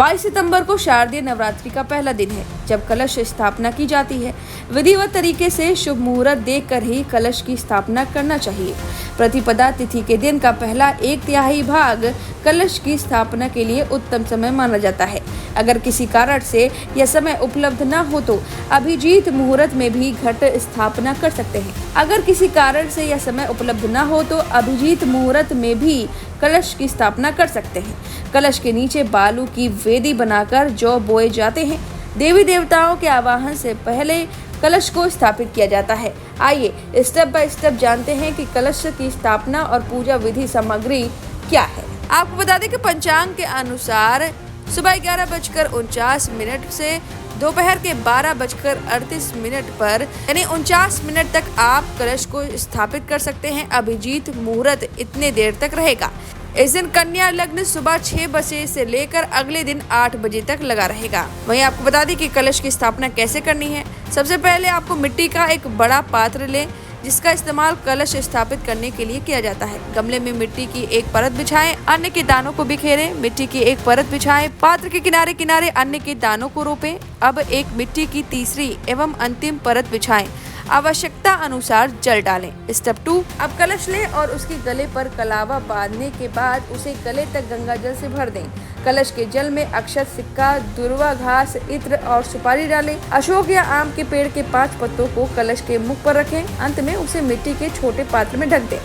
22 सितंबर को शारदीय नवरात्रि का पहला दिन है, जब कलश स्थापना की जाती है। विधिवत तरीके से शुभ मुहूर्त देखकर ही कलश की स्थापना करना चाहिए। प्रतिपदा तिथि के दिन का पहला 1/3 भाग कलश की स्थापना के लिए उत्तम समय माना जाता है। अगर किसी कारण से यह समय उपलब्ध न हो तो अभिजीत मुहूर्त में भी घट स्थापना कर सकते हैं। अगर किसी कारण से यह समय उपलब्ध न हो तो अभिजीत मुहूर्त में भी कलश की स्थापना कर सकते हैं। कलश के नीचे बालू की वेदी बनाकर जौ बोए जाते हैं। देवी देवताओं के आवाहन से पहले कलश को स्थापित किया जाता है। आइए स्टेप बाय स्टेप जानते हैं कि कलश की स्थापना और पूजा विधि सामग्री क्या है। आपको बता दें कि पंचांग के अनुसार सुबह 11:49 से दोपहर के 12:38 पर यानी 49 मिनट तक आप कलश को स्थापित कर सकते हैं। अभिजीत मुहूर्त इतने देर तक रहेगा। इस दिन कन्या लग्न सुबह 6 बजे से लेकर अगले दिन 8 बजे तक लगा रहेगा। वहीं आपको बता दें कि कलश की स्थापना कैसे करनी है। सबसे पहले आपको मिट्टी का एक बड़ा पात्र लें, जिसका इस्तेमाल कलश स्थापित करने के लिए किया जाता है। गमले में मिट्टी की एक परत बिछाएं, अन्न के दानों को बिखेरें, मिट्टी की एक परत बिछाएं, पात्र के किनारे किनारे अन्न के दानों को रोपें। अब एक मिट्टी की तीसरी एवं अंतिम परत बिछाएं। आवश्यकता अनुसार जल डालें। स्टेप 2, अब कलश लें और उसके गले पर कलावा बांधने के बाद उसे गले तक गंगा जल से भर दें। कलश के जल में अक्षत, सिक्का, दुर्वा घास, इत्र और सुपारी डालें। अशोक या आम के पेड़ के 5 पत्तों को कलश के मुख पर रखें। अंत में उसे मिट्टी के छोटे पात्र में ढक दें।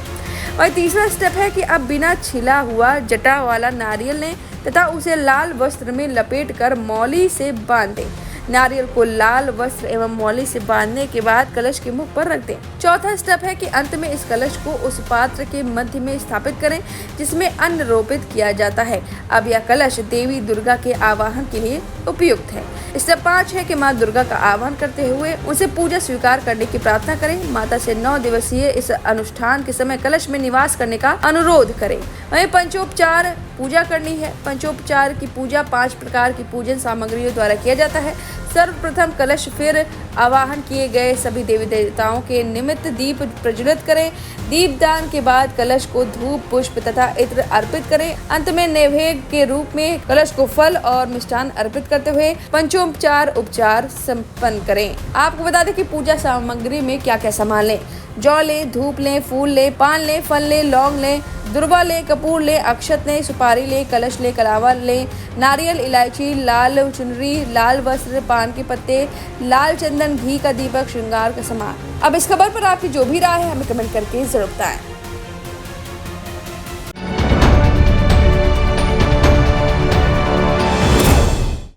और तीसरा स्टेप है कि अब बिना छिला हुआ जटा वाला नारियल लें तथा उसे लाल वस्त्र में लपेटकर मौली से बांध दें। नारियल को लाल वस्त्र एवं मौली से बांधने के बाद कलश के मुख पर रख दें। चौथा स्टेप है कि अंत में इस कलश को उस पात्र के मध्य में स्थापित करें जिसमें अन्न रोपित किया जाता है। अब यह कलश देवी दुर्गा के आवाहन के लिए उपयुक्त है। स्टेप 5 है कि माँ दुर्गा का आह्वान करते हुए उनसे पूजा स्वीकार करने की प्रार्थना करें। माता से 9 दिवसीय इस अनुष्ठान के समय कलश में निवास करने का अनुरोध करें। वहीं पंचोपचार पूजा करनी है। पंचोपचार की पूजा 5 प्रकार की पूजन सामग्रियों द्वारा किया जाता है। सर्वप्रथम कलश, फिर आवाहन किए गए सभी देवी देवताओं के निमित्त दीप प्रज्वलित करें। दीपदान के बाद कलश को धूप, पुष्प तथा इत्र अर्पित करें। अंत में नैवेद्य के रूप में कलश को फल और मिष्ठान अर्पित करते हुए पंचोपचार उपचार संपन्न करें। आपको बता दें कि पूजा सामग्री में क्या क्या सामान लें। जौ लें, धूप लें, फूल लें, पान लें, फल लें, लौंग लें, दुर्वा लें, कपूर लें, अक्षत लें, सुपारी लें, कलश लें, कलावा लें, नारियल, इलायची, लाल चुनरी, लाल वस्त्र, पान के पत्ते, लाल चंदन, घी का दीपक, श्रृंगार का सामान। अब इस खबर पर आपकी जो भी राय है हमें कमेंट करके जरूर बताएं।